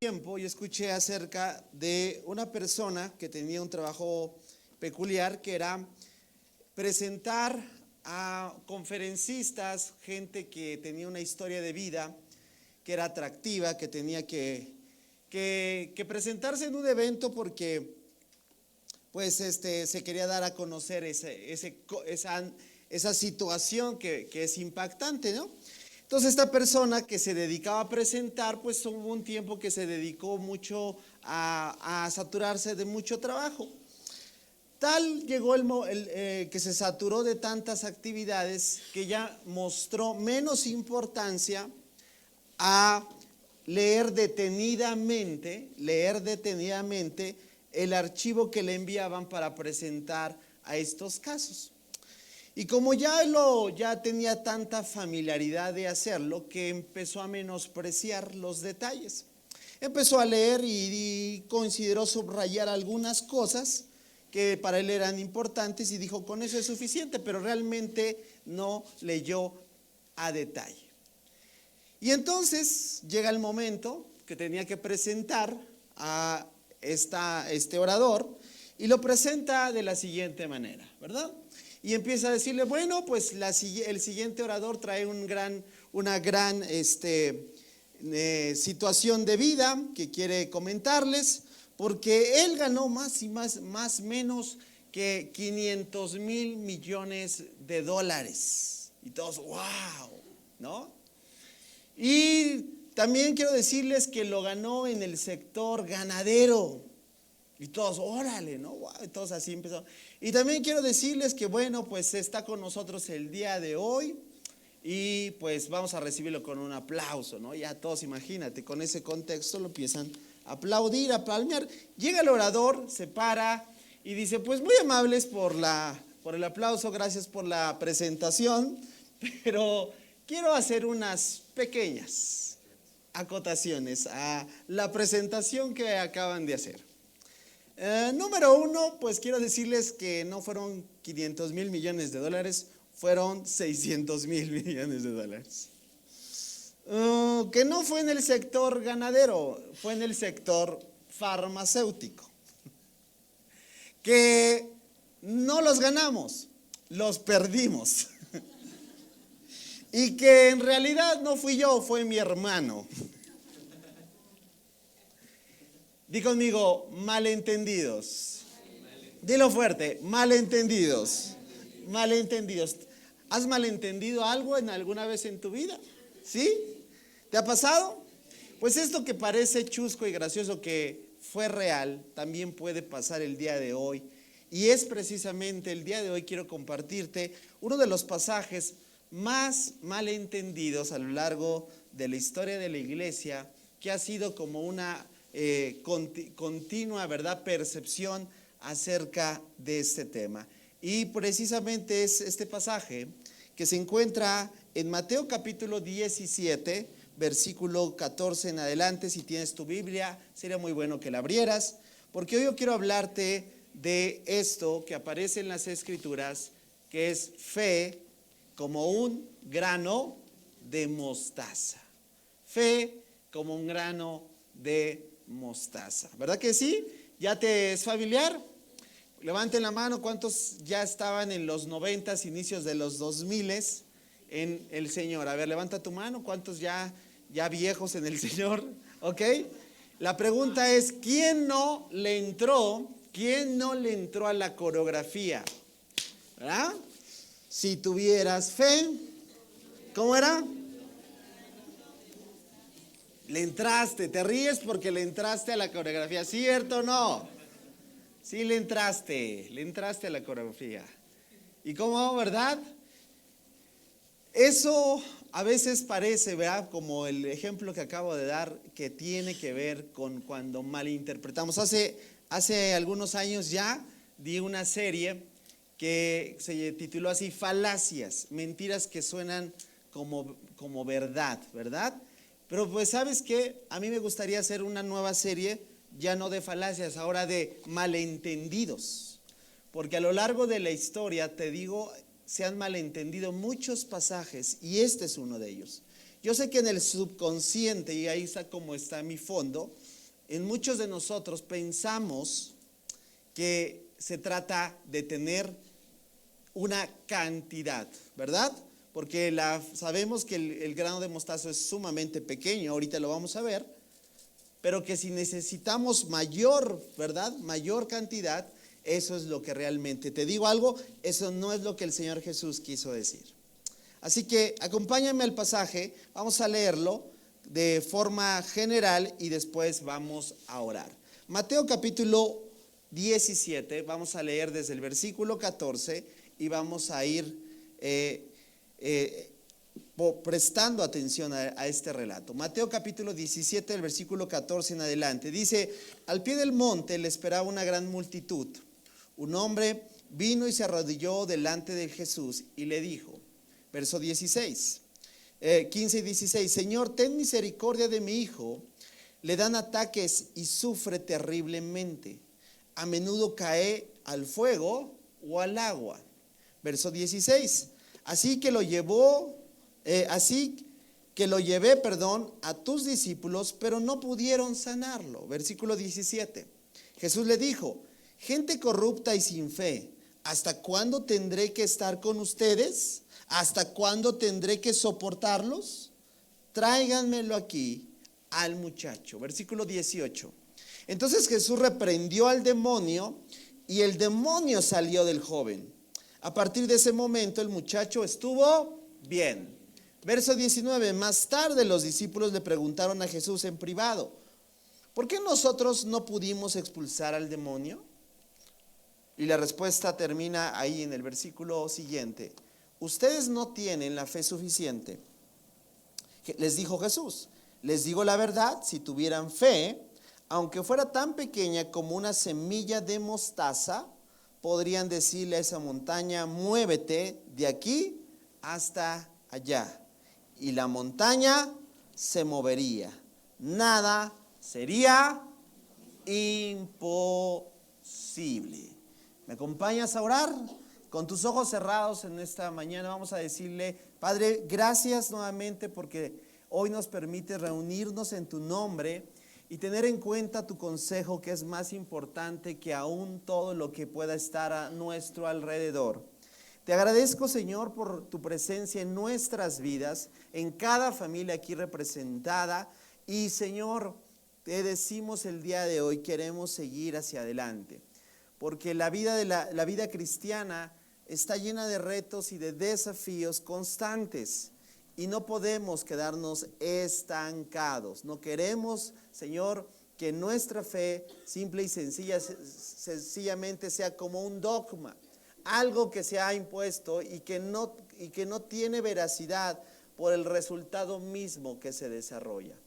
tiempo yo escuché acerca de una persona que tenía un trabajo peculiar, que era presentar a conferencistas, gente que tenía una historia de vida, que era atractiva, que tenía que presentarse en un evento porque pues se quería dar a conocer esa situación que es impactante, ¿no? Entonces esta persona que se dedicaba a presentar, pues hubo un tiempo que se dedicó mucho a saturarse de mucho trabajo. Tal llegó que se saturó de tantas actividades que ya mostró menos importancia a leer detenidamente el archivo que le enviaban para presentar a estos casos. Y como ya tenía tanta familiaridad de hacerlo, que empezó a menospreciar los detalles. Empezó a leer y consideró subrayar algunas cosas que para él eran importantes y dijo, con eso es suficiente, pero realmente no leyó a detalle. Y entonces llega el momento que tenía que presentar a este orador y lo presenta de la siguiente manera, ¿verdad? Y empieza a decirle, bueno, pues el siguiente orador trae una gran situación de vida que quiere comentarles, porque él ganó más menos que 500,000 millones de dólares. Y todos, wow, ¿no? Y también quiero decirles que lo ganó en el sector ganadero. Y todos, órale, ¿no? Wow, y todos así empezaron. Y también quiero decirles que, bueno, pues está con nosotros el día de hoy y pues vamos a recibirlo con un aplauso, ¿no? Ya todos, imagínate, con ese contexto lo empiezan a aplaudir, a palmear. Llega el orador, se para y dice, pues muy amables por el aplauso, gracias por la presentación, pero quiero hacer unas pequeñas acotaciones a la presentación que acaban de hacer. Número uno, pues quiero decirles que no fueron 500,000 millones de dólares, fueron 600,000 millones de dólares. Que no fue en el sector ganadero, fue en el sector farmacéutico. Que no los ganamos, los perdimos. Y que en realidad no fui yo, fue mi hermano. Di conmigo, malentendidos. Dilo fuerte, malentendidos. Malentendidos. ¿Has malentendido algo alguna vez en tu vida? ¿Sí? ¿Te ha pasado? Pues esto que parece chusco y gracioso que fue real, también puede pasar el día de hoy. Y es precisamente el día de hoy quiero compartirte uno de los pasajes más malentendidos a lo largo de la historia de la iglesia, que ha sido como una continua, ¿verdad?, percepción acerca de este tema. Y precisamente es este pasaje que se encuentra en Mateo capítulo 17, versículo 14 en adelante. Si tienes tu Biblia, sería muy bueno que la abrieras, porque hoy yo quiero hablarte de esto que aparece en las Escrituras, que es fe como un grano de mostaza. Fe como un grano de mostaza, ¿verdad que sí? ¿Ya te es familiar? Levanten la mano, ¿cuántos ya estaban en los 90s, inicios de los 2000s en el Señor? A ver, levanta tu mano, ¿cuántos ya viejos en el Señor? ¿Ok? La pregunta es, ¿quién no le entró a la coreografía? ¿Verdad? Si tuvieras fe, ¿cómo era? Le entraste, te ríes porque le entraste a la coreografía, ¿cierto o no? Sí, le entraste a la coreografía. ¿Y cómo, verdad? Eso a veces parece, ¿verdad?, como el ejemplo que acabo de dar, que tiene que ver con cuando malinterpretamos. Hace algunos años ya di una serie que se tituló así, Falacias, mentiras que suenan como verdad, ¿verdad? Pero pues, ¿sabes qué? A mí me gustaría hacer una nueva serie, ya no de falacias, ahora de malentendidos. Porque a lo largo de la historia, te digo, se han malentendido muchos pasajes y este es uno de ellos. Yo sé que en el subconsciente, y ahí está como está mi fondo, en muchos de nosotros pensamos que se trata de tener una cantidad, ¿verdad? Porque sabemos que el grano de mostaza es sumamente pequeño, ahorita lo vamos a ver, pero que si necesitamos mayor, ¿verdad? Mayor cantidad, eso es lo que realmente, te digo algo, eso no es lo que el Señor Jesús quiso decir. Así que acompáñame al pasaje, vamos a leerlo de forma general y después vamos a orar. Mateo capítulo 17, vamos a leer desde el versículo 14 y vamos a ir prestando atención a este relato. Mateo capítulo 17, el versículo 14 en adelante, dice: al pie del monte le esperaba una gran multitud. Un hombre vino y se arrodilló delante de Jesús y le dijo, verso 15 y 16, Señor, ten misericordia de mi hijo, le dan ataques y sufre terriblemente. A menudo cae al fuego o al agua. Verso 16, así que lo llevé, a tus discípulos, pero no pudieron sanarlo. Versículo 17, Jesús le dijo, gente corrupta y sin fe, ¿hasta cuándo tendré que estar con ustedes? ¿Hasta cuándo tendré que soportarlos? Tráiganmelo aquí al muchacho. Versículo 18. Entonces Jesús reprendió al demonio y el demonio salió del joven. A partir de ese momento el muchacho estuvo bien. Verso 19. Más tarde los discípulos le preguntaron a Jesús en privado, ¿por qué nosotros no pudimos expulsar al demonio? Y la respuesta termina ahí en el versículo siguiente. Ustedes no tienen la fe suficiente. Les dijo Jesús, les digo la verdad, si tuvieran fe, aunque fuera tan pequeña como una semilla de mostaza, podrían decirle a esa montaña, muévete de aquí hasta allá. Y la montaña se movería. Nada sería imposible. ¿Me acompañas a orar? Con tus ojos cerrados en esta mañana vamos a decirle, Padre, gracias nuevamente porque hoy nos permite reunirnos en tu nombre y tener en cuenta tu consejo, que es más importante que aún todo lo que pueda estar a nuestro alrededor. Te agradezco, Señor, por tu presencia en nuestras vidas, en cada familia aquí representada. Y, Señor, te decimos el día de hoy, queremos seguir hacia adelante. Porque la vida cristiana está llena de retos y de desafíos constantes. Y no podemos quedarnos estancados. No queremos, Señor, que nuestra fe simple y sencillamente sea como un dogma. Algo que se ha impuesto y que no tiene veracidad por el resultado mismo que se desarrolla.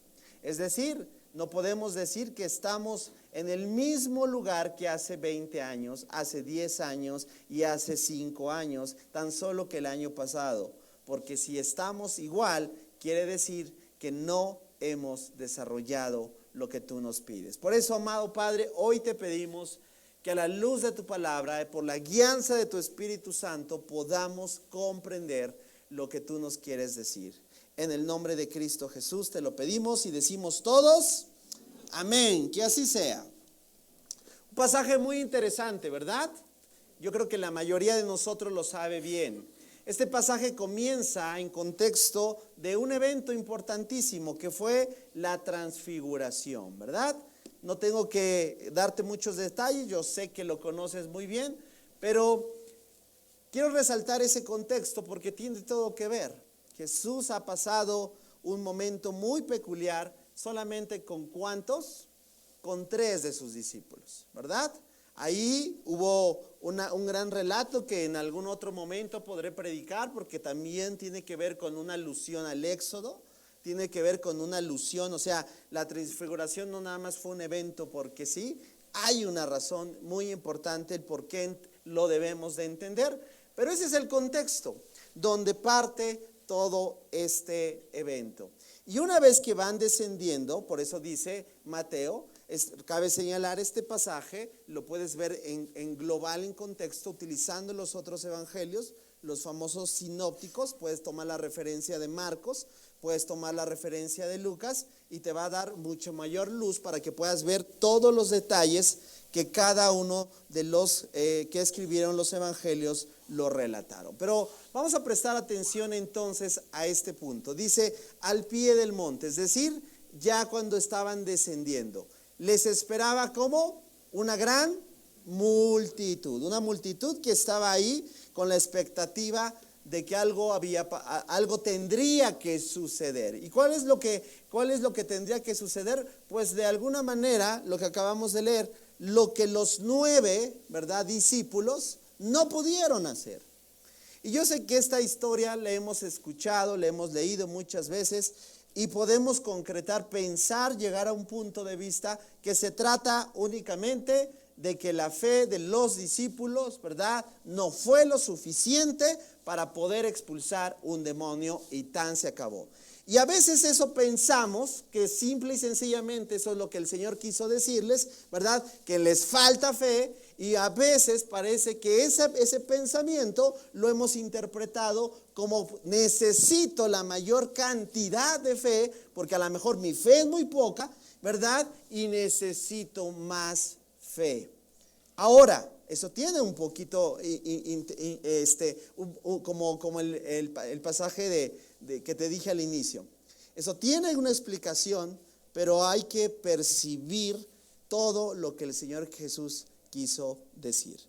Es decir, no podemos decir que estamos en el mismo lugar que hace 20 años, hace 10 años y hace 5 años, tan solo que el año pasado. Porque si estamos igual, quiere decir que no hemos desarrollado lo que tú nos pides. Por eso, amado Padre, hoy te pedimos que a la luz de tu palabra, por la guianza de tu Espíritu Santo, podamos comprender lo que tú nos quieres decir. En el nombre de Cristo Jesús te lo pedimos y decimos todos, amén, que así sea. Un pasaje muy interesante, ¿verdad? Yo creo que la mayoría de nosotros lo sabe bien. Este pasaje comienza en contexto de un evento importantísimo que fue la transfiguración, ¿verdad? No tengo que darte muchos detalles, yo sé que lo conoces muy bien, pero quiero resaltar ese contexto porque tiene todo que ver. Jesús ha pasado un momento muy peculiar solamente con ¿cuántos? Con 3 de sus discípulos, ¿verdad? Ahí hubo un gran relato que en algún otro momento podré predicar porque también tiene que ver con una alusión al Éxodo, tiene que ver con una alusión, o sea, la transfiguración no nada más fue un evento porque sí, hay una razón muy importante el por qué lo debemos de entender, pero ese es el contexto donde parte todo este evento. Y una vez que van descendiendo, por eso dice Mateo, cabe señalar este pasaje, lo puedes ver en global, en contexto, utilizando los otros evangelios, los famosos sinópticos, puedes tomar la referencia de Marcos, puedes tomar la referencia de Lucas y te va a dar mucho mayor luz para que puedas ver todos los detalles que cada uno de los que escribieron los evangelios lo relataron. Pero vamos a prestar atención entonces a este punto. Dice, al pie del monte, es decir, ya cuando estaban descendiendo. Les esperaba como una gran multitud, una multitud que estaba ahí con la expectativa de que algo tendría que suceder. ¿Y cuál es lo que tendría que suceder? Pues de alguna manera, lo que acabamos de leer, lo que los 9, ¿verdad?, discípulos no pudieron hacer. Y yo sé que esta historia la hemos escuchado, la hemos leído muchas veces y podemos concretar, pensar, llegar a un punto de vista que se trata únicamente de que la fe de los discípulos, ¿verdad?, no fue lo suficiente para poder expulsar un demonio y tan se acabó. Y a veces eso pensamos, que simple y sencillamente eso es lo que el Señor quiso decirles, ¿verdad?, que les falta fe, y a veces parece que ese pensamiento lo hemos interpretado como necesito la mayor cantidad de fe, porque a lo mejor mi fe es muy poca, ¿verdad?, y necesito más fe. Ahora, eso tiene un poquito como el pasaje que te dije al inicio. Eso tiene una explicación, pero hay que percibir todo lo que el Señor Jesús quiso decir.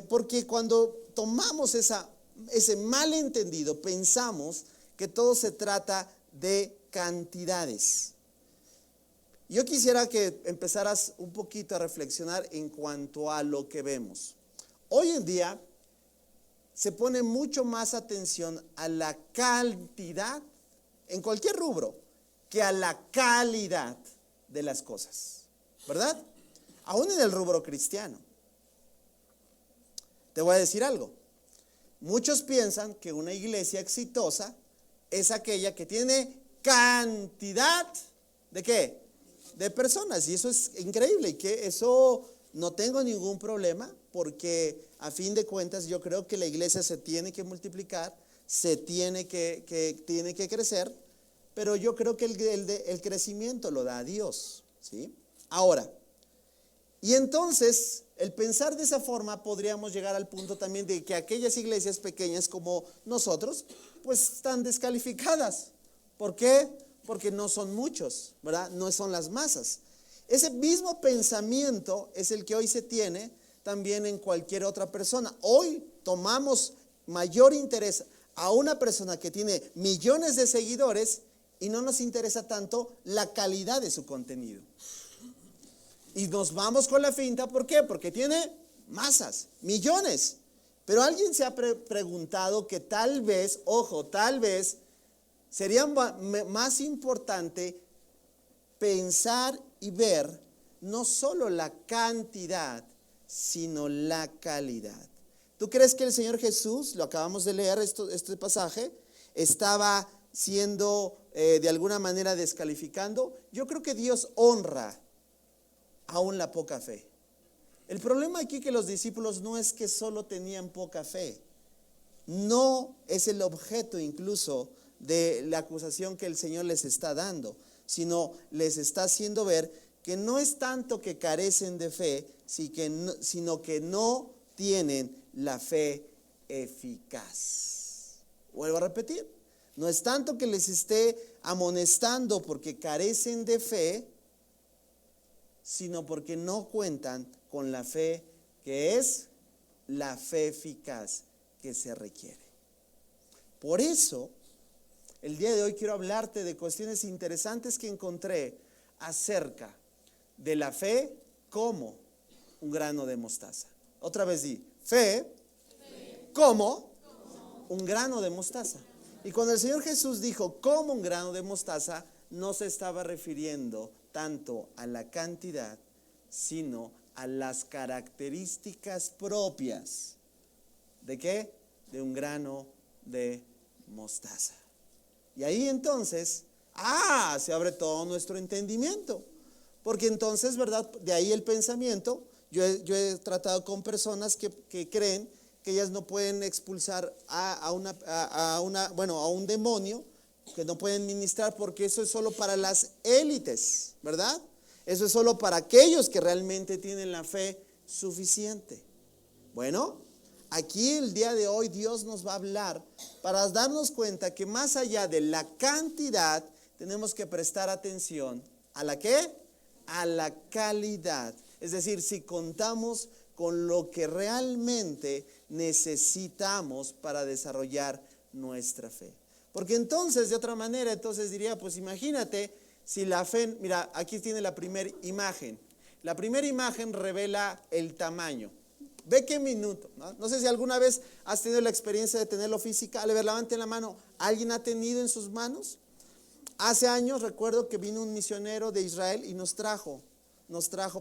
Porque cuando tomamos ese malentendido, pensamos que todo se trata de cantidades. Yo quisiera que empezaras un poquito a reflexionar en cuanto a lo que vemos. Hoy en día se pone mucho más atención a la cantidad en cualquier rubro que a la calidad de las cosas, ¿verdad? Aún en el rubro cristiano. Te voy a decir algo. Muchos piensan que una iglesia exitosa es aquella que tiene cantidad ¿de qué? De personas, y eso es increíble, y que eso no tengo ningún problema, porque a fin de cuentas yo creo que la iglesia se tiene que multiplicar, se tiene que crecer, pero yo creo que el crecimiento lo da Dios, ¿sí? Ahora, y entonces el pensar de esa forma podríamos llegar al punto también de que aquellas iglesias pequeñas como nosotros, pues están descalificadas. ¿Por qué? Porque no son muchos, ¿verdad? No son las masas. Ese mismo pensamiento es el que hoy se tiene también en cualquier otra persona. Hoy tomamos mayor interés a una persona que tiene millones de seguidores y no nos interesa tanto la calidad de su contenido. Y nos vamos con la finta, ¿por qué? Porque tiene masas, millones. Pero alguien se ha preguntado que tal vez, ojo, tal vez sería más importante pensar y ver no solo la cantidad, sino la calidad. ¿Tú crees que el Señor Jesús, lo acabamos de leer este pasaje, estaba siendo de alguna manera descalificando? Yo creo que Dios honra aún la poca fe. El problema aquí que los discípulos no es que solo tenían poca fe, no es el objeto incluso de la acusación que el Señor les está dando, sino les está haciendo ver que no es tanto que carecen de fe, sino que no tienen la fe eficaz. Vuelvo a repetir, no es tanto que les esté amonestando porque carecen de fe, sino porque no cuentan con la fe que es la fe eficaz que se requiere. Por eso, el día de hoy quiero hablarte de cuestiones interesantes que encontré acerca de la fe como un grano de mostaza. Otra vez di, fe como un grano de mostaza. Y cuando el Señor Jesús dijo como un grano de mostaza, no se estaba refiriendo tanto a la cantidad, sino a las características propias. ¿De qué? De un grano de mostaza. Y ahí entonces, se abre todo nuestro entendimiento. Porque entonces, ¿verdad? De ahí el pensamiento. Yo he tratado con personas que creen que ellas no pueden expulsar a un demonio que no pueden ministrar porque eso es solo para las élites, ¿verdad? Eso es solo para aquellos que realmente tienen la fe suficiente. Bueno, aquí el día de hoy Dios nos va a hablar para darnos cuenta que más allá de la cantidad, tenemos que prestar atención ¿a la qué? A la calidad. Es decir, si contamos con lo que realmente necesitamos para desarrollar nuestra fe. Porque entonces, de otra manera, entonces diría, pues imagínate si la fe, mira, aquí tiene la primera imagen. La primera imagen revela el tamaño. Ve qué minuto, ¿no? No sé si alguna vez has tenido la experiencia de tenerlo física. A ver, levanten la mano. ¿Alguien ha tenido en sus manos? Hace años recuerdo que vino un misionero de Israel y nos trajo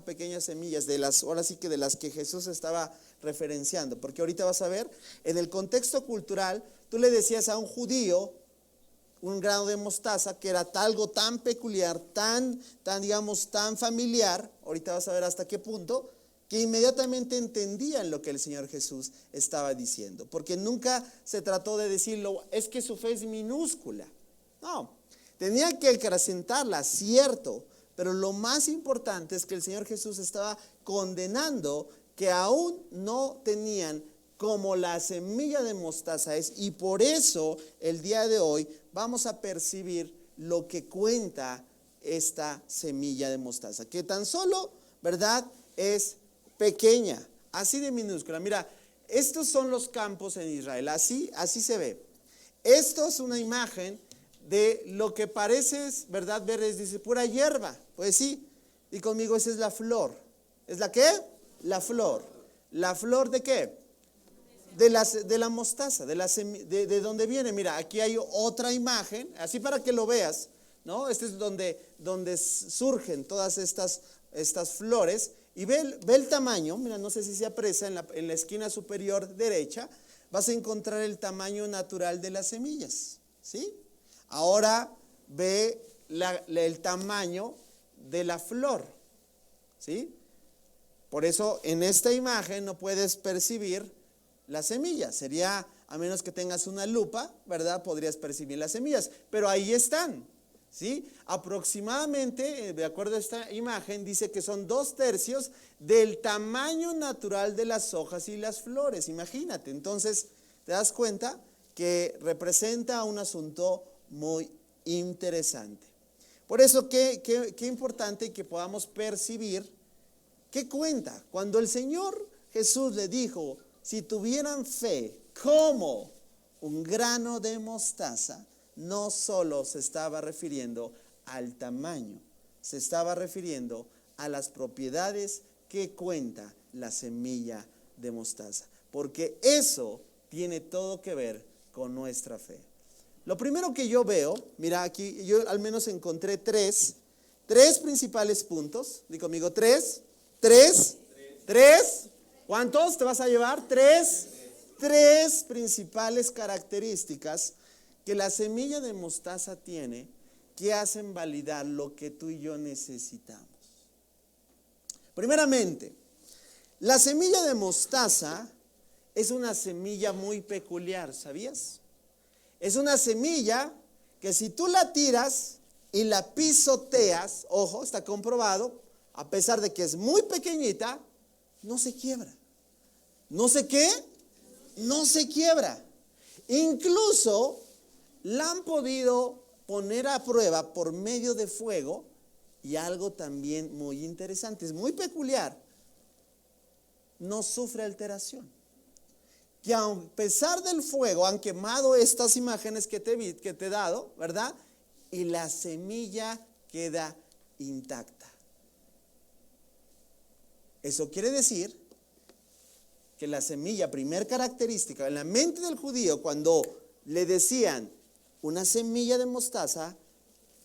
pequeñas semillas de las, ahora sí que de las que Jesús estaba referenciando. Porque ahorita vas a ver, en el contexto cultural, tú le decías a un judío un grano de mostaza, que era algo tan peculiar, tan familiar, ahorita vas a ver hasta qué punto, que inmediatamente entendían lo que el Señor Jesús estaba diciendo, porque nunca se trató de decirlo, es que su fe es minúscula. No, tenía que acrecentarla, cierto, pero lo más importante es que el Señor Jesús estaba condenando que aún no tenían como la semilla de mostaza es, y por eso el día de hoy vamos a percibir lo que cuenta esta semilla de mostaza, que tan solo, ¿verdad?, es pequeña, así de minúscula. Mira, estos son los campos en Israel, así se ve. Esto es una imagen de lo que parece, ¿verdad?, ver, dice, pura hierba. Pues sí, y conmigo esa es la flor. ¿Es la qué? La flor. ¿La flor de qué? De la mostaza, de donde viene. Mira, aquí hay otra imagen, así para que lo veas, ¿no? Este es donde surgen todas estas flores. Y ve el tamaño, mira, no sé si se aprecia, en la esquina superior derecha, vas a encontrar el tamaño natural de las semillas, ¿sí? Ahora ve el tamaño de la flor, ¿sí? Por eso en esta imagen no puedes percibir las semillas. Sería, a menos que tengas una lupa, ¿verdad?, podrías percibir las semillas, pero ahí están, ¿sí? Aproximadamente, de acuerdo a esta imagen, dice que son 2/3 del tamaño natural de las hojas y las flores. Imagínate, entonces te das cuenta que representa un asunto muy interesante. Por eso, qué importante que podamos percibir qué cuenta. Cuando el Señor Jesús le dijo, si tuvieran fe como un grano de mostaza, no solo se estaba refiriendo al tamaño, se estaba refiriendo a las propiedades que cuenta la semilla de mostaza, porque eso tiene todo que ver con nuestra fe. Lo primero que yo veo, mira aquí, yo al menos encontré tres principales puntos. Di conmigo, tres. ¿Cuántos te vas a llevar? Tres principales características que la semilla de mostaza tiene que hacen validar lo que tú y yo necesitamos. Primeramente, la semilla de mostaza es una semilla muy peculiar, ¿sabías? Es una semilla que si tú la tiras y la pisoteas, ojo, está comprobado, a pesar de que es muy pequeñita, no se quiebra. ¿No sé qué? No se quiebra. Incluso la han podido poner a prueba por medio de fuego, y algo también muy interesante, es muy peculiar, no sufre alteración. Que a pesar del fuego han quemado estas imágenes que te he dado, ¿verdad? Y la semilla queda intacta. Eso quiere decir que la semilla, primer característica, en la mente del judío, cuando le decían una semilla de mostaza,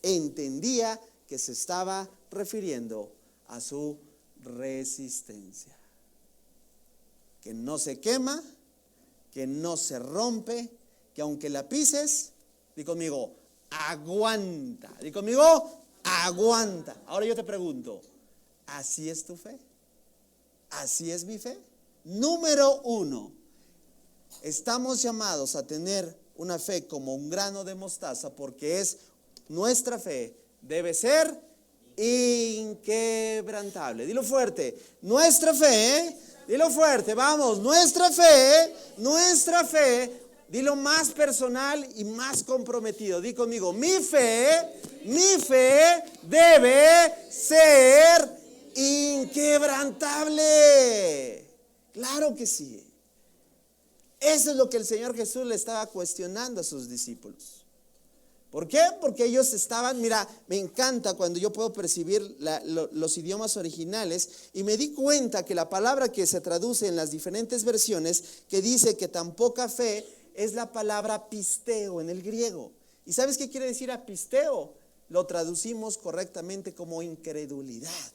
entendía que se estaba refiriendo a su resistencia. Que no se quema, que no se rompe, que aunque la pises, di conmigo, aguanta. Di conmigo, aguanta. Ahora yo te pregunto, ¿así es tu fe? ¿Así es mi fe? Número 1, estamos llamados a tener una fe como un grano de mostaza, porque nuestra fe debe ser inquebrantable. Dilo fuerte, nuestra fe, dilo fuerte, vamos, nuestra fe, dilo más personal y más comprometido. Di conmigo, mi fe debe ser inquebrantable. Claro que sí. Eso es lo que el Señor Jesús le estaba cuestionando a sus discípulos. ¿Por qué? Porque ellos estaban, mira, me encanta cuando yo puedo percibir los idiomas originales, y me di cuenta que la palabra que se traduce en las diferentes versiones, que dice que tan poca fe, es la palabra pisteo en el griego. ¿Y sabes qué quiere decir apisteo? Lo traducimos correctamente como incredulidad.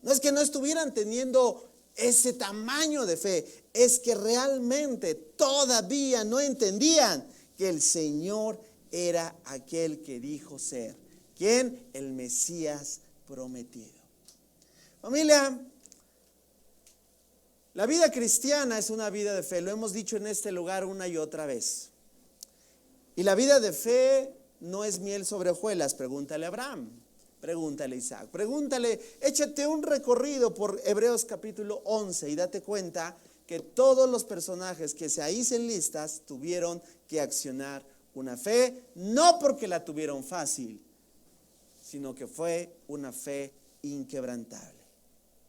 No es que no estuvieran teniendo ese tamaño de fe, es que realmente todavía no entendían que el Señor era aquel que dijo ser. ¿Quién? El Mesías prometido. Familia, la vida cristiana es una vida de fe. Lo hemos dicho en este lugar una y otra vez. Y la vida de fe no es miel sobre hojuelas. Pregúntale a Abraham, pregúntale a Isaac, pregúntale, échate un recorrido por Hebreos capítulo 11 y date cuenta que todos los personajes que se ahí se listas tuvieron que accionar una fe, no porque la tuvieron fácil, sino que fue una fe inquebrantable.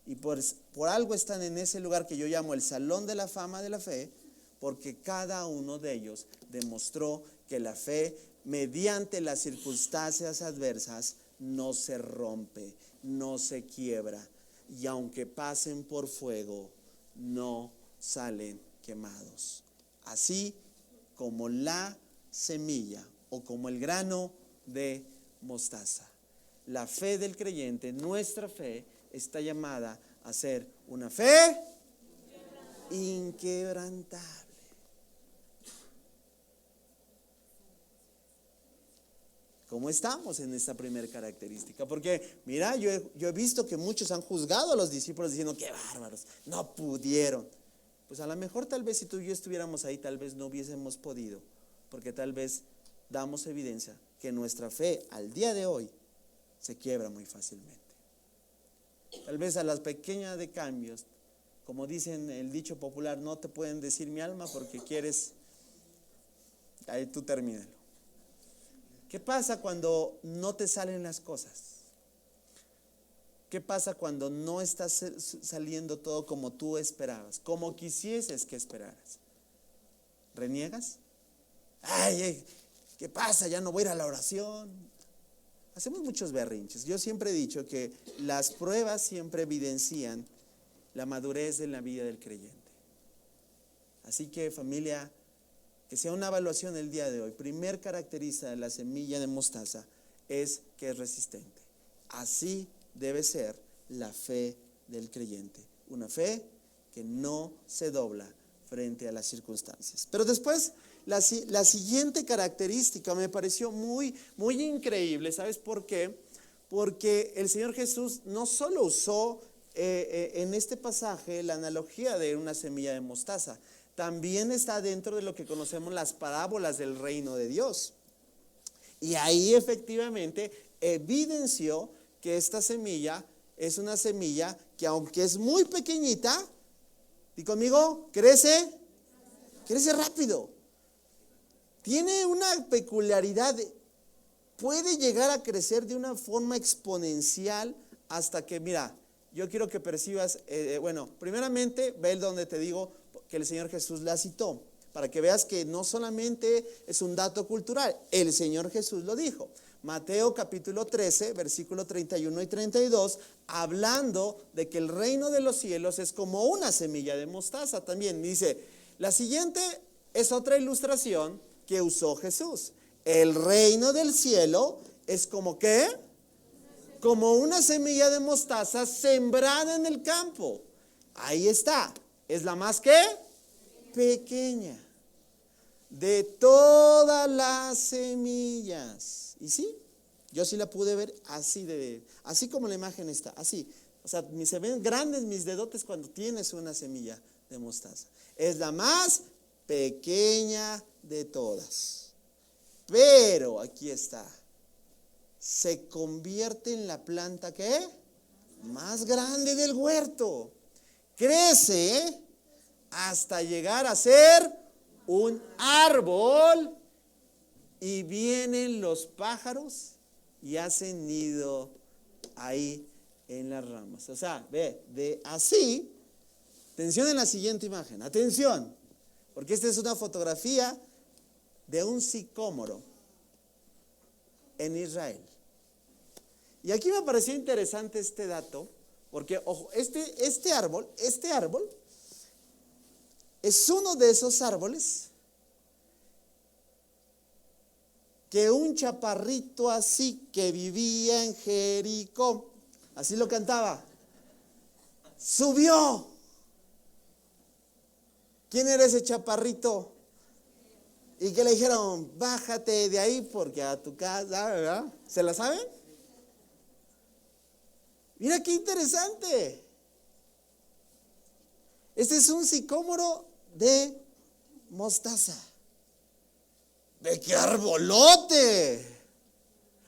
Y por algo están en ese lugar que yo llamo el Salón de la Fama de la Fe, porque cada uno de ellos demostró que la fe, mediante las circunstancias adversas, no se rompe, no se quiebra, y aunque pasen por fuego, no salen quemados. Así como la semilla o como el grano de mostaza. La fe del creyente, nuestra fe, está llamada a ser una fe inquebrantable. ¿Cómo estamos en esta primera característica? Porque mira, yo he visto que muchos han juzgado a los discípulos diciendo qué bárbaros, no pudieron. Pues a lo mejor tal vez si tú y yo estuviéramos ahí, tal vez no hubiésemos podido, porque tal vez damos evidencia que nuestra fe al día de hoy se quiebra muy fácilmente. Tal vez a las pequeñas de cambios, como dicen el dicho popular, no te pueden decir mi alma porque quieres, ahí tú termínalo. ¿Qué pasa cuando no te salen las cosas? ¿Qué pasa cuando no está saliendo todo como tú esperabas, como quisieses que esperaras? ¿Reniegas? Ay, ¿qué pasa? Ya no voy a ir a la oración. Hacemos muchos berrinches. Yo siempre he dicho que las pruebas siempre evidencian la madurez en la vida del creyente. Así que, familia, que sea una evaluación el día de hoy. Primer característica de la semilla de mostaza es que es resistente. Así debe ser la fe del creyente. Una fe que no se dobla frente a las circunstancias. Pero después, la siguiente característica me pareció muy, muy increíble. ¿Sabes por qué? Porque el Señor Jesús no solo usó en este pasaje la analogía de una semilla de mostaza, también está dentro de lo que conocemos las parábolas del reino de Dios. Y ahí efectivamente evidenció que esta semilla es una semilla que, aunque es muy pequeñita, y conmigo, crece rápido. Tiene una peculiaridad, puede llegar a crecer de una forma exponencial hasta que, mira, yo quiero que percibas, primeramente, ve donde te digo que el Señor Jesús la citó, para que veas que no solamente es un dato cultural, el Señor Jesús lo dijo. Mateo capítulo 13, versículo 31 y 32, hablando de que el reino de los cielos es como una semilla de mostaza también. Dice, la siguiente es otra ilustración que usó Jesús. El reino del cielo es como ¿qué? Como una semilla de mostaza sembrada en el campo. Ahí está. Es la más ¿qué? Pequeña de todas las semillas. Y sí, yo sí la pude ver así como la imagen está, así. O sea, se ven grandes mis dedotes cuando tienes una semilla de mostaza. Es la más pequeña de todas. Pero, aquí está, se convierte en la planta, ¿qué? Más grande del huerto. Crece hasta llegar a ser un árbol y vienen los pájaros y hacen nido ahí en las ramas. O sea, ve, de así, atención en la siguiente imagen, atención, porque esta es una fotografía de un sicómoro en Israel. Y aquí me pareció interesante este dato, porque, ojo, este árbol es uno de esos árboles que un chaparrito así que vivía en Jericó, así lo cantaba, subió. ¿Quién era ese chaparrito? Y que le dijeron, bájate de ahí porque a tu casa, ¿verdad? ¿Se la saben? Mira qué interesante. Este es un sicómoro de mostaza. ¡De qué arbolote!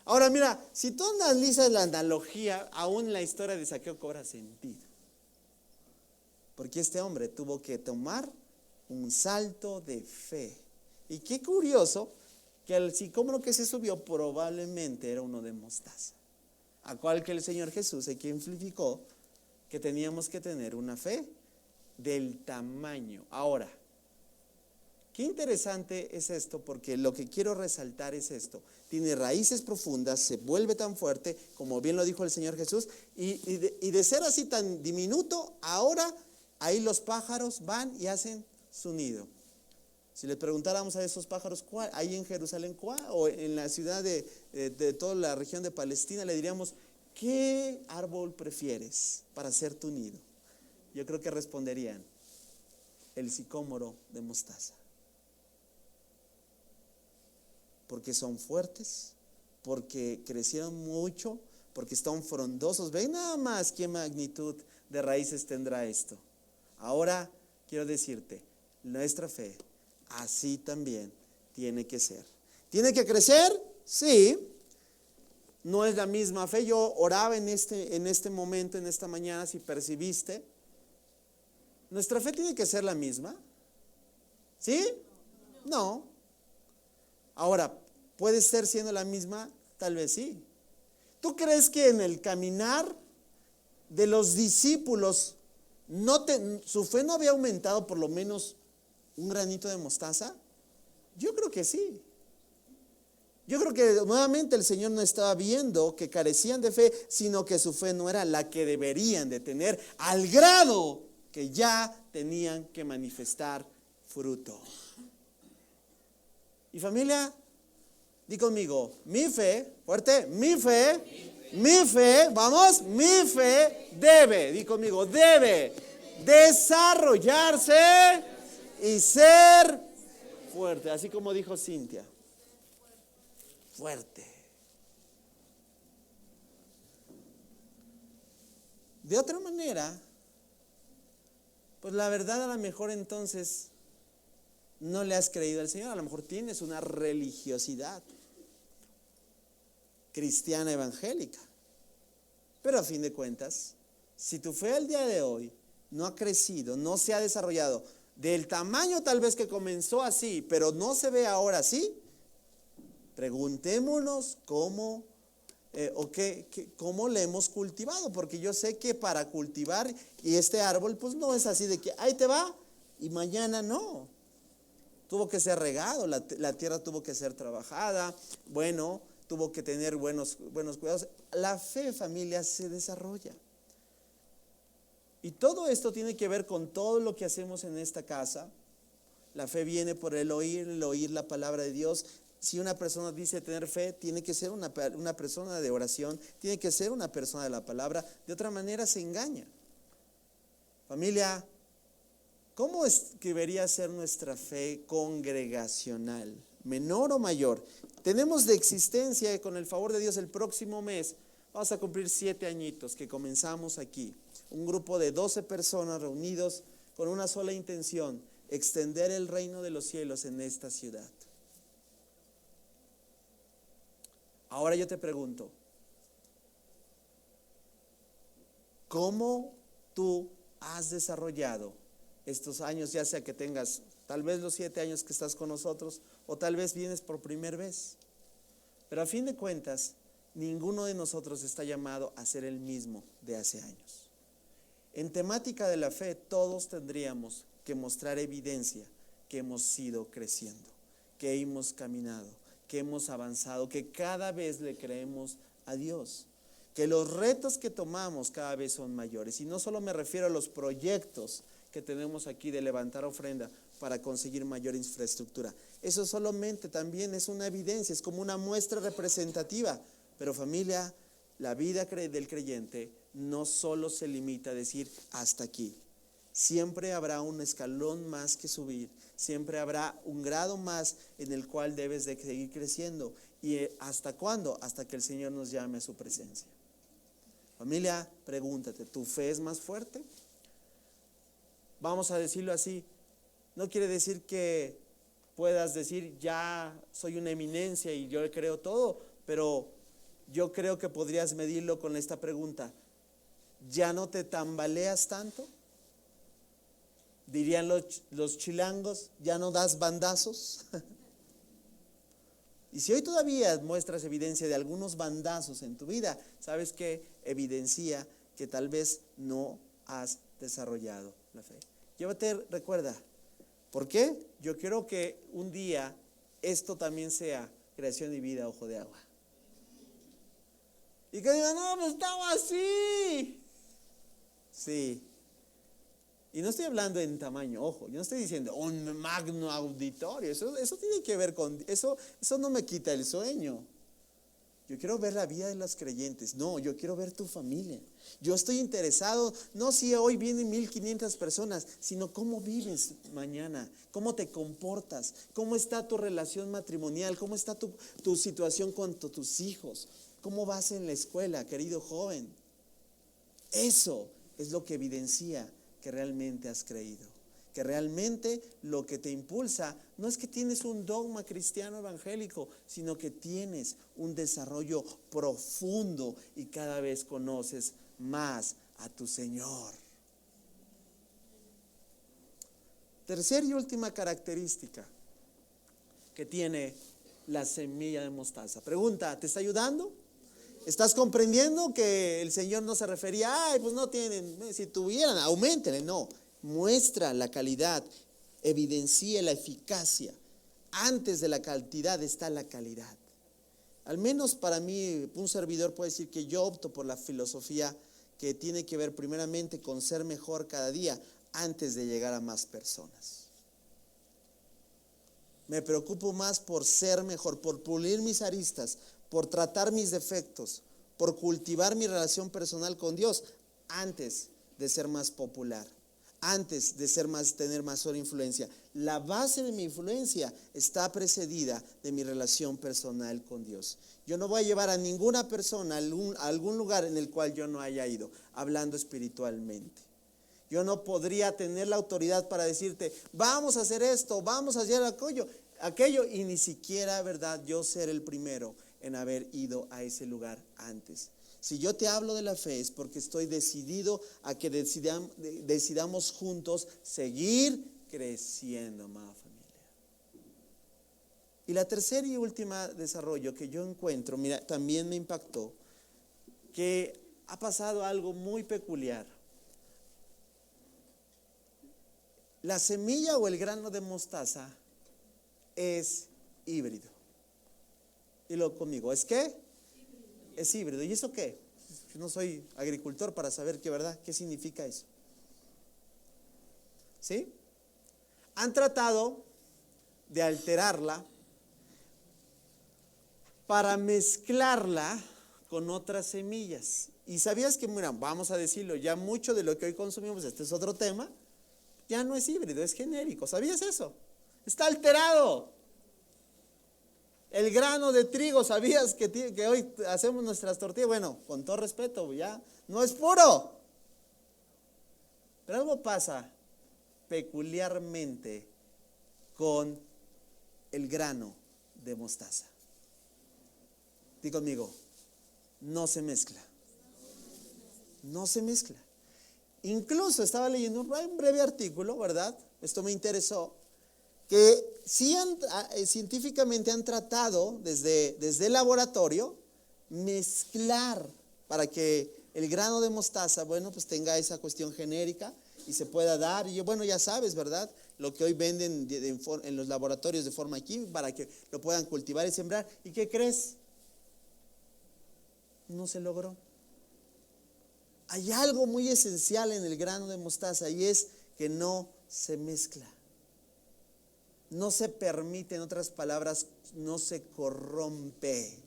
Ahora mira, si tú analizas la analogía, aún la historia de Zaqueo cobra sentido. Porque este hombre tuvo que tomar un salto de fe. Y qué curioso que el sicómoro que se subió probablemente era uno de mostaza, a cual que el Señor Jesús ejemplificó que teníamos que tener una fe del tamaño. Ahora, qué interesante es esto, porque lo que quiero resaltar es esto. Tiene raíces profundas, se vuelve tan fuerte, como bien lo dijo el Señor Jesús, y de ser así tan diminuto, ahora ahí los pájaros van y hacen su nido. Si le preguntáramos a esos pájaros, ¿cuál? Ahí en Jerusalén, ¿cuál? O en la ciudad de toda la región de Palestina, le diríamos, ¿qué árbol prefieres para hacer tu nido? Yo creo que responderían, el sicómoro de mostaza. Porque son fuertes, porque crecieron mucho, porque están frondosos. Ven nada más qué magnitud de raíces tendrá esto. Ahora quiero decirte, nuestra fe así también tiene que ser. ¿Tiene que crecer? Sí. No es la misma fe. Yo oraba en este momento, en esta mañana, si percibiste. ¿Nuestra fe tiene que ser la misma? ¿Sí? No. Ahora, ¿puede ser siendo la misma? Tal vez sí. ¿Tú crees que en el caminar de los discípulos su fe no había aumentado por lo menos un granito de mostaza? Yo creo que sí. Yo creo que nuevamente el Señor no estaba viendo que carecían de fe, sino que su fe no era la que deberían de tener, al grado que ya tenían que manifestar fruto. Y familia, di conmigo, mi fe, fuerte, mi fe, vamos, mi fe debe, di conmigo, debe desarrollarse y ser fuerte, así como dijo Cintia, fuerte. De otra manera, pues la verdad a lo mejor entonces no le has creído al Señor, a lo mejor tienes una religiosidad cristiana evangélica, pero a fin de cuentas, si tu fe al día de hoy no ha crecido, no se ha desarrollado del tamaño tal vez que comenzó así, pero no se ve ahora así, preguntémonos cómo le hemos cultivado, porque yo sé que para cultivar y este árbol pues no es así de que ahí te va y mañana no. Tuvo que ser regado, la tierra tuvo que ser trabajada, bueno, tuvo que tener buenos cuidados. La fe, familia, se desarrolla. Y todo esto tiene que ver con todo lo que hacemos en esta casa. La fe viene por el oír la palabra de Dios. Si una persona dice tener fe, tiene que ser una persona de oración, tiene que ser una persona de la palabra, de otra manera se engaña. Familia, ¿cómo debería ser nuestra fe congregacional? ¿Menor o mayor? Tenemos de existencia, con el favor de Dios, el próximo mes, vamos a cumplir 7 añitos que comenzamos aquí. Un grupo de 12 personas reunidos con una sola intención, extender el reino de los cielos en esta ciudad. Ahora yo te pregunto, ¿cómo tú has desarrollado estos años, ya sea que tengas tal vez los 7 años que estás con nosotros o tal vez vienes por primera vez? Pero a fin de cuentas, ninguno de nosotros está llamado a ser el mismo de hace años. En temática de la fe, todos tendríamos que mostrar evidencia que hemos ido creciendo, que hemos caminado, que hemos avanzado, que cada vez le creemos a Dios, que los retos que tomamos cada vez son mayores. Y no solo me refiero a los proyectos que tenemos aquí de levantar ofrenda para conseguir mayor infraestructura. Eso solamente también es una evidencia, es como una muestra representativa. Pero familia, la vida del creyente no solo se limita a decir hasta aquí. Siempre habrá un escalón más que subir, siempre habrá un grado más en el cual debes de seguir creciendo. ¿Y hasta cuándo? Hasta que el Señor nos llame a su presencia. Familia, pregúntate, ¿tu fe es más fuerte? Vamos a decirlo así, no quiere decir que puedas decir ya soy una eminencia y yo creo todo, pero yo creo que podrías medirlo con esta pregunta: ¿ya no te tambaleas tanto? Dirían los chilangos, ¿ya no das bandazos? Y si hoy todavía muestras evidencia de algunos bandazos en tu vida, ¿sabes qué? Evidencia que tal vez no has desarrollado la fe. Recuerda, ¿por qué? Yo quiero que un día esto también sea creación y vida, ojo de agua. Y que digan, no, pues estaba así. Sí. Y no estoy hablando en tamaño, ojo, yo no estoy diciendo un magno auditorio, eso tiene que ver con, eso no me quita el sueño. Yo quiero ver la vida de los creyentes, no, yo quiero ver tu familia. Yo estoy interesado, no si hoy vienen 1500 personas, sino cómo vives mañana, cómo te comportas, cómo está tu relación matrimonial, cómo está tu situación con tus hijos, cómo vas en la escuela, querido joven. Eso es lo que evidencia que realmente has creído, que realmente lo que te impulsa no es que tienes un dogma cristiano evangélico, sino que tienes un desarrollo profundo y cada vez conoces más a tu Señor. Tercera y última característica que tiene la semilla de mostaza. Pregunta, ¿te está ayudando? ¿Estás comprendiendo que el Señor no se refería, ay, pues no tienen, si tuvieran, auméntenle? No, muestra la calidad, evidencia la eficacia. Antes de la cantidad está la calidad. Al menos para mí, un servidor puede decir que yo opto por la filosofía que tiene que ver primeramente con ser mejor cada día antes de llegar a más personas. Me preocupo más por ser mejor, por pulir mis aristas, por tratar mis defectos, por cultivar mi relación personal con Dios antes de ser más popular, antes de tener mayor influencia. La base de mi influencia está precedida de mi relación personal con Dios. Yo no voy a llevar a ninguna persona a algún lugar en el cual yo no haya ido, hablando espiritualmente. Yo no podría tener la autoridad para decirte, vamos a hacer esto, vamos a hacer aquello, y ni siquiera, ¿verdad?, yo ser el primero en haber ido a ese lugar antes. Si yo te hablo de la fe es porque estoy decidido a que decidamos juntos seguir creciendo, amada familia. Y la tercera y última desarrollo que yo encuentro, mira, también me impactó, que ha pasado algo muy peculiar. La semilla o el grano de mostaza es híbrido. Dilo conmigo, ¿es qué? Es híbrido. ¿Y eso qué? Yo no soy agricultor para saber qué significa eso. ¿Sí? Han tratado de alterarla para mezclarla con otras semillas. Y sabías que, mira, vamos a decirlo, ya mucho de lo que hoy consumimos, este es otro tema, ya no es híbrido, es genérico. ¿Sabías eso? Está alterado. El grano de trigo, ¿sabías que hoy hacemos nuestras tortillas? Bueno, con todo respeto, ya no es puro. Pero algo pasa peculiarmente con el grano de mostaza. Di conmigo, no se mezcla. No se mezcla. Incluso estaba leyendo un breve artículo, ¿verdad? Esto me interesó, que sí científicamente han tratado desde el laboratorio mezclar para que el grano de mostaza, bueno, pues tenga esa cuestión genérica y se pueda dar. Y bueno, ya sabes, ¿verdad? Lo que hoy venden en los laboratorios de forma química para que lo puedan cultivar y sembrar. ¿Y qué crees? No se logró. Hay algo muy esencial en el grano de mostaza y es que no se mezcla. No se permite, en otras palabras, no se corrompe.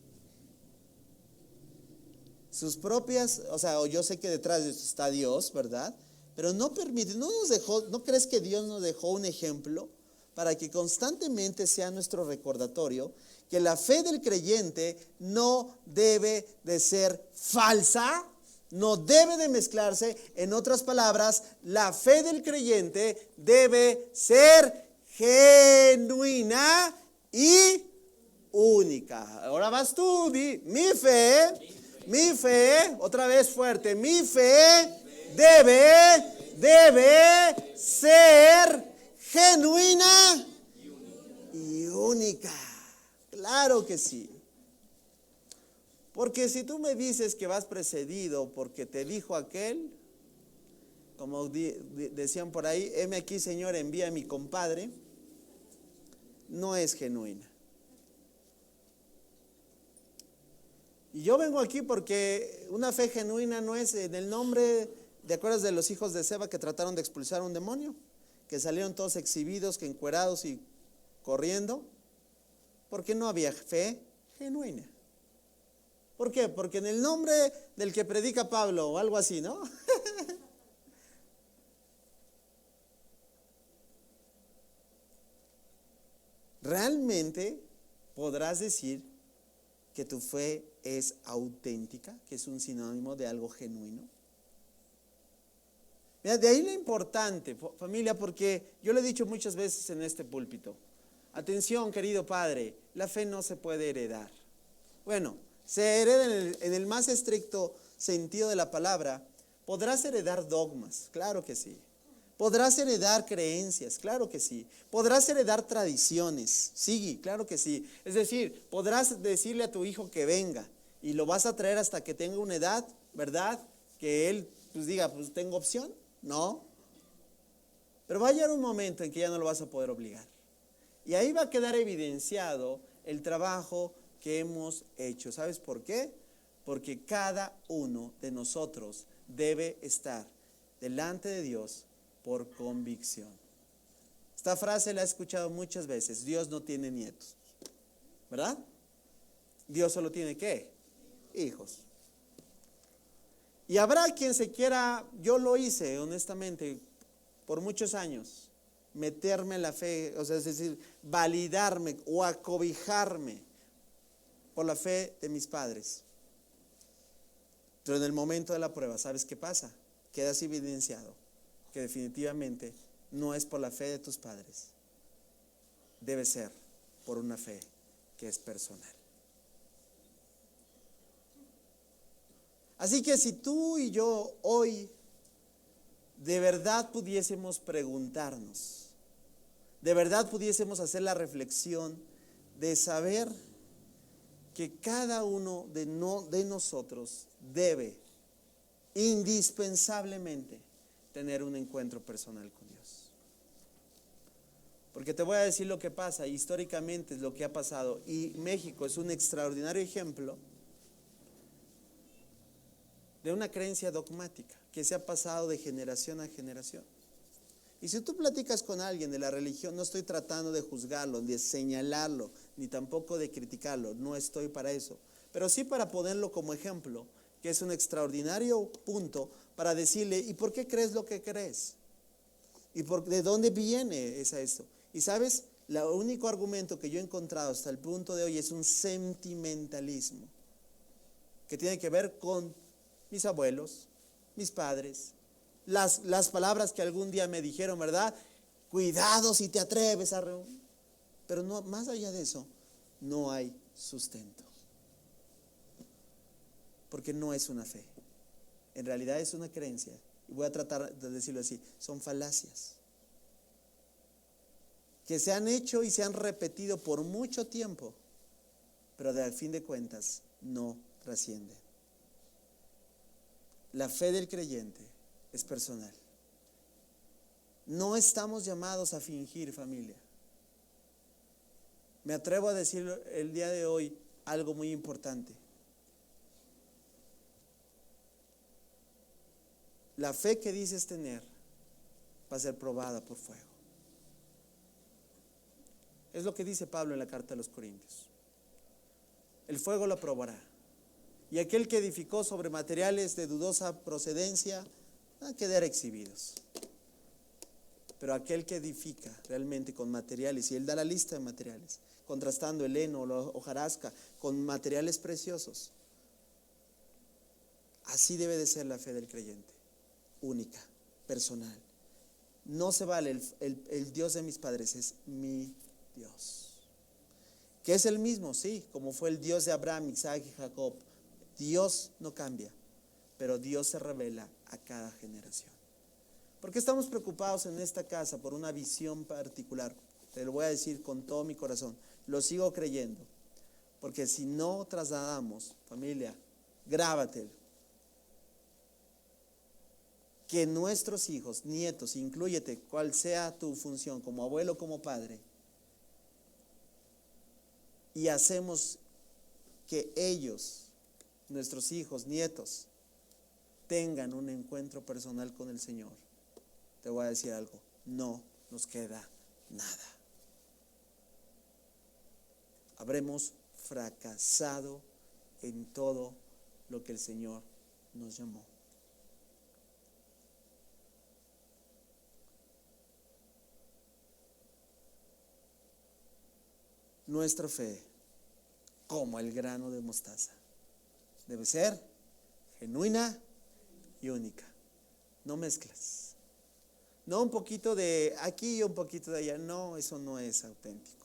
Sus propias, o sea, yo sé que detrás de esto está Dios, ¿verdad? Pero no permite, no nos dejó, ¿no crees que Dios nos dejó un ejemplo para que constantemente sea nuestro recordatorio que la fe del creyente no debe de ser falsa? No debe de mezclarse. En otras palabras, la fe del creyente debe ser genuina y única. Ahora vas tú, di, mi fe, otra vez fuerte, mi fe debe ser genuina y única. Claro que sí. Porque si tú me dices que vas precedido porque te dijo aquel, como decían por ahí, heme aquí, Señor, envía a mi compadre, no es genuina. Y yo vengo aquí porque una fe genuina no es en el nombre, ¿te acuerdas de los hijos de Seba que trataron de expulsar a un demonio? Que salieron todos exhibidos, que encuerados y corriendo, porque no había fe genuina. ¿Por qué? Porque en el nombre del que predica Pablo o algo así, ¿no? ¿Realmente podrás decir que tu fe es auténtica, que es un sinónimo de algo genuino? Mira, de ahí lo importante, familia, porque yo lo he dicho muchas veces en este púlpito. Atención, querido padre, la fe no se puede heredar. Bueno, se hereda en el más estricto sentido de la palabra. Podrás heredar dogmas, claro que sí. Podrás heredar creencias, claro que sí. Podrás heredar tradiciones, sí, claro que sí. Es decir, podrás decirle a tu hijo que venga y lo vas a traer hasta que tenga una edad, ¿verdad? Que él pues diga, pues tengo opción, no. Pero va a llegar un momento en que ya no lo vas a poder obligar. Y ahí va a quedar evidenciado el trabajo que hemos hecho. ¿Sabes por qué? Porque cada uno de nosotros debe estar delante de Dios por convicción. Esta frase la he escuchado muchas veces. Dios no tiene nietos, ¿verdad? Dios solo tiene ¿qué? Hijos. Y habrá quien se quiera, yo lo hice honestamente por muchos años, meterme en la fe, o sea, es decir, validarme o acobijarme por la fe de mis padres. Pero en el momento de la prueba, ¿sabes qué pasa? Quedas evidenciado que definitivamente no es por la fe de tus padres. Debe ser por una fe que es personal. Así que si tú y yo hoy de verdad pudiésemos preguntarnos, de verdad pudiésemos hacer la reflexión de saber que cada uno de nosotros debe indispensablemente tener un encuentro personal con Dios. Porque te voy a decir lo que pasa, históricamente es lo que ha pasado, y México es un extraordinario ejemplo de una creencia dogmática que se ha pasado de generación a generación. Y si tú platicas con alguien de la religión, no estoy tratando de juzgarlo, de señalarlo, ni tampoco de criticarlo, no estoy para eso, pero sí para ponerlo como ejemplo, que es un extraordinario punto para decirle, ¿y por qué crees lo que crees? ¿Y de dónde viene esto? Y sabes, el único argumento que yo he encontrado hasta el punto de hoy es un sentimentalismo, que tiene que ver con mis abuelos, mis padres, las palabras que algún día me dijeron, ¿verdad? cuidado si te atreves a pero no, más allá de eso, no hay sustento. Porque no es una fe. En realidad es una creencia. Y voy a tratar de decirlo así, son falacias. Que se han hecho y se han repetido por mucho tiempo, pero al fin de cuentas no trascienden. La fe del creyente es personal. No estamos llamados a fingir, familia. Me atrevo a decir el día de hoy algo muy importante. La fe que dices tener va a ser probada por fuego. Es lo que dice Pablo en la carta a los Corintios. El fuego lo probará. Y aquel que edificó sobre materiales de dudosa procedencia va a quedar exhibidos. Pero aquel que edifica realmente con materiales, y él da la lista de materiales, contrastando el heno o hojarasca con materiales preciosos, así debe de ser la fe del creyente. Única, personal. No se vale el Dios de mis padres, es mi Dios. Que es el mismo, sí, como fue el Dios de Abraham, Isaac y Jacob. Dios no cambia, pero Dios se revela a cada generación. ¿Por qué estamos preocupados en esta casa por una visión particular? Te lo voy a decir con todo mi corazón. Lo sigo creyendo. Porque si no trasladamos, familia, grábatelo, que nuestros hijos, nietos, inclúyete, cual sea tu función, como abuelo, como padre, y hacemos que ellos, nuestros hijos, nietos, tengan un encuentro personal con el Señor, te voy a decir algo, no nos queda nada. Habremos fracasado en todo lo que el Señor nos llamó. Nuestra fe, como el grano de mostaza, debe ser genuina y única. No mezclas. No un poquito de aquí y un poquito de allá. No, eso no es auténtico.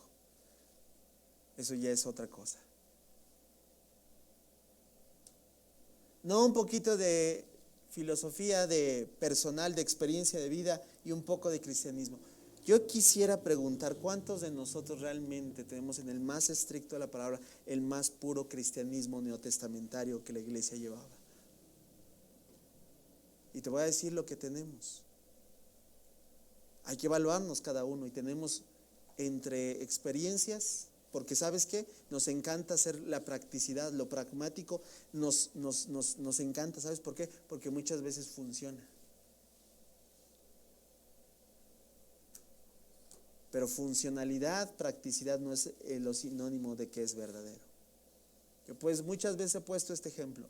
Eso ya es otra cosa. No un poquito de filosofía, de personal, de experiencia de vida y un poco de cristianismo. Yo quisiera preguntar, ¿cuántos de nosotros realmente tenemos en el más estricto de la palabra el más puro cristianismo neotestamentario que la iglesia llevaba? Y te voy a decir lo que tenemos. Hay que evaluarnos cada uno y tenemos entre experiencias, porque ¿sabes qué? Nos encanta hacer la practicidad, lo pragmático, nos encanta, ¿sabes por qué? Porque muchas veces funciona. Pero funcionalidad, practicidad no es lo sinónimo de que es verdadero. Yo pues muchas veces he puesto este ejemplo.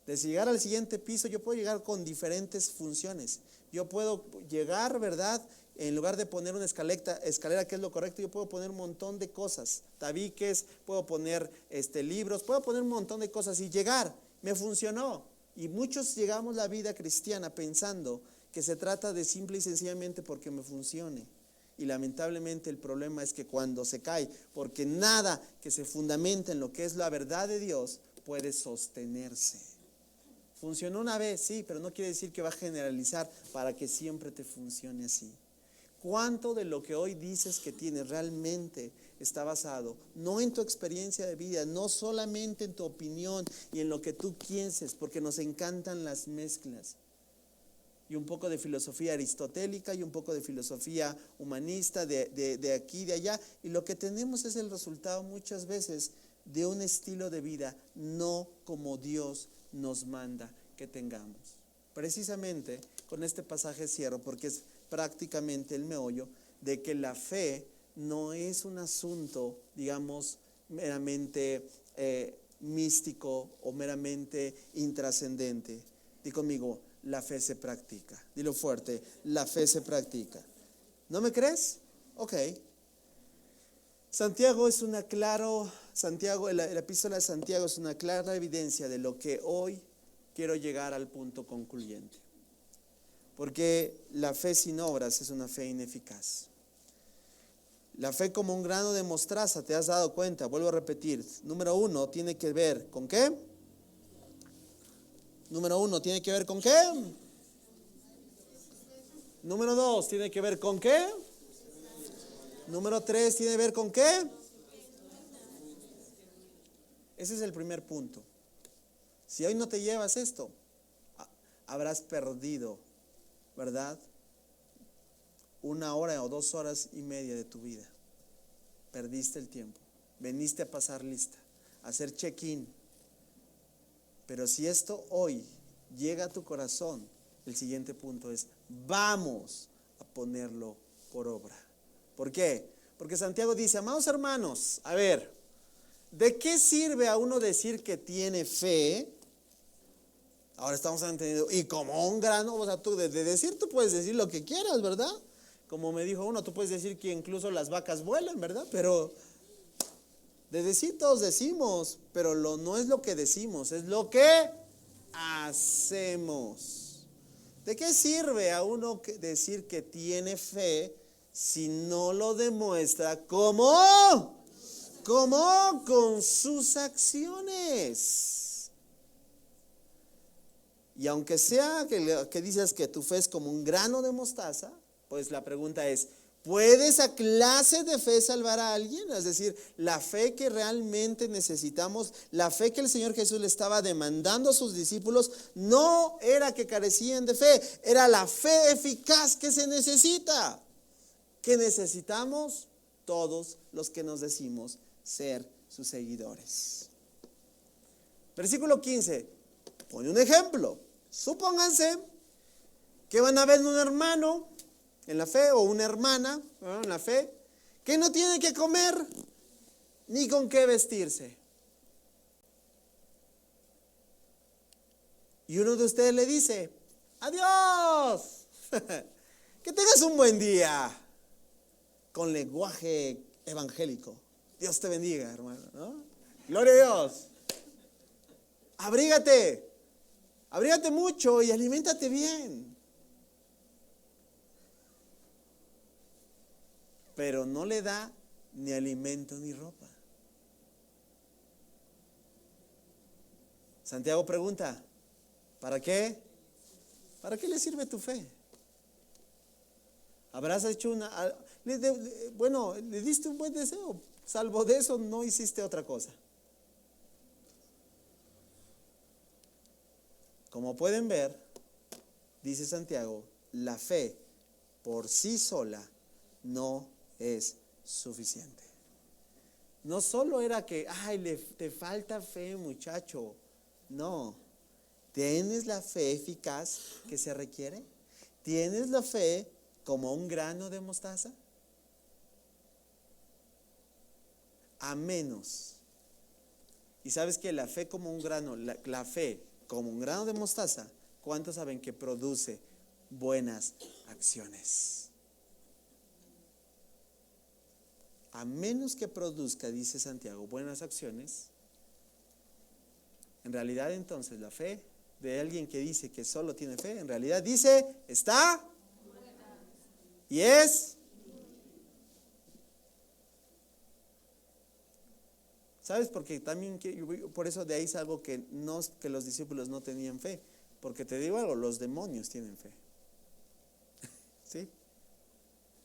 Desde llegar al siguiente piso, yo puedo llegar con diferentes funciones. Yo puedo llegar, ¿verdad? En lugar de poner una escalera que es lo correcto, yo puedo poner un montón de cosas. Tabiques, puedo poner libros, puedo poner un montón de cosas y llegar. Me funcionó. Y muchos llegamos a la vida cristiana pensando que se trata de simple y sencillamente porque me funcione. Y lamentablemente el problema es que cuando se cae, porque nada que se fundamente en lo que es la verdad de Dios puede sostenerse. Funcionó una vez, sí, pero no quiere decir que va a generalizar para que siempre te funcione así. ¿Cuánto de lo que hoy dices que tienes realmente está basado no en tu experiencia de vida, no solamente en tu opinión y en lo que tú pienses, porque nos encantan las mezclas? Y un poco de filosofía aristotélica y un poco de filosofía humanista de aquí y de allá. Y lo que tenemos es el resultado muchas veces de un estilo de vida no como Dios nos manda que tengamos. Precisamente con este pasaje cierro porque es prácticamente el meollo de que la fe no es un asunto, digamos, meramente místico o meramente intrascendente. Di conmigo, la fe se practica. Dilo fuerte, la fe se practica. ¿No me crees? Ok. La epístola de Santiago es una clara evidencia de lo que hoy quiero llegar al punto concluyente. Porque la fe sin obras es una fe ineficaz. La fe como un grano de mostaza, ¿te has dado cuenta? Vuelvo a repetir. Número 1, tiene que ver ¿con qué? Número 1, ¿tiene que ver con qué? Número 2, ¿tiene que ver con qué? Número 3, ¿tiene que ver con qué? Ese es el primer punto. Si hoy no te llevas esto, habrás perdido, ¿verdad? 1 hora o 2 horas y media de tu vida. Perdiste el tiempo. Veniste a pasar lista, a hacer check-in. Pero si esto hoy llega a tu corazón, el siguiente punto es: vamos a ponerlo por obra. ¿Por qué? Porque Santiago dice: amados hermanos, a ver, ¿de qué sirve a uno decir que tiene fe? Ahora estamos entendiendo, y como un grano, o sea, tú de decir, tú puedes decir lo que quieras, ¿verdad? Como me dijo uno, tú puedes decir que incluso las vacas vuelan, ¿verdad? Pero de decir todos decimos, pero no es lo que decimos, es lo que hacemos. ¿De qué sirve a uno decir que tiene fe si no lo demuestra como con sus acciones? Y aunque sea que dices que tu fe es como un grano de mostaza, pues la pregunta es: ¿puede esa clase de fe salvar a alguien? Es decir, la fe que realmente necesitamos, la fe que el Señor Jesús le estaba demandando a sus discípulos, no era que carecían de fe, era la fe eficaz que se necesita, que necesitamos todos los que nos decimos ser sus seguidores. Versículo 15, pone un ejemplo. Supónganse que van a ver un hermano en la fe o una hermana en la fe que no tiene que comer ni con qué vestirse. Y uno de ustedes le dice: adiós, que tengas un buen día, con lenguaje evangélico. Dios te bendiga, hermano, ¿no? Gloria a Dios. Abrígate mucho y aliméntate bien. Pero no le da ni alimento ni ropa. Santiago pregunta: ¿para qué? ¿Para qué le sirve tu fe? Habrás hecho le diste un buen deseo, salvo de eso no hiciste otra cosa. Como pueden ver, dice Santiago, la fe por sí sola no es suficiente. No solo era que, te falta fe, muchacho. No. ¿Tienes la fe eficaz que se requiere? ¿Tienes la fe como un grano de mostaza? A menos. Y sabes que la fe como un grano, la fe como un grano de mostaza, ¿cuántos saben que produce buenas acciones? A menos que produzca, dice Santiago, buenas acciones, en realidad entonces la fe de alguien que dice que solo tiene fe, en realidad dice, está y es. ¿Sabes? Porque también, por eso de ahí es algo que los discípulos no tenían fe. Porque te digo algo, los demonios tienen fe. ¿Sí?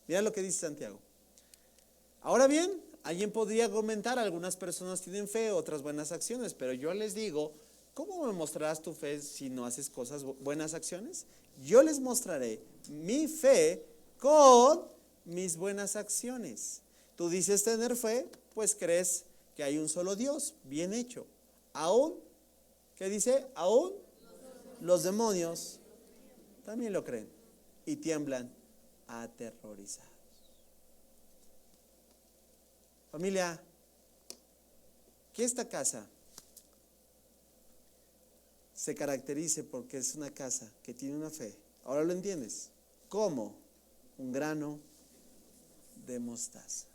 Mira lo que dice Santiago. Ahora bien, alguien podría argumentar, algunas personas tienen fe, otras buenas acciones, pero yo les digo, ¿cómo me mostrarás tu fe si no haces buenas acciones? Yo les mostraré mi fe con mis buenas acciones. Tú dices tener fe, pues crees que hay un solo Dios, bien hecho. Aún, ¿qué dice? Aún los demonios también lo creen y tiemblan aterrorizados. Familia, que esta casa se caracterice porque es una casa que tiene una fe. ¿Ahora lo entiendes? Como un grano de mostaza.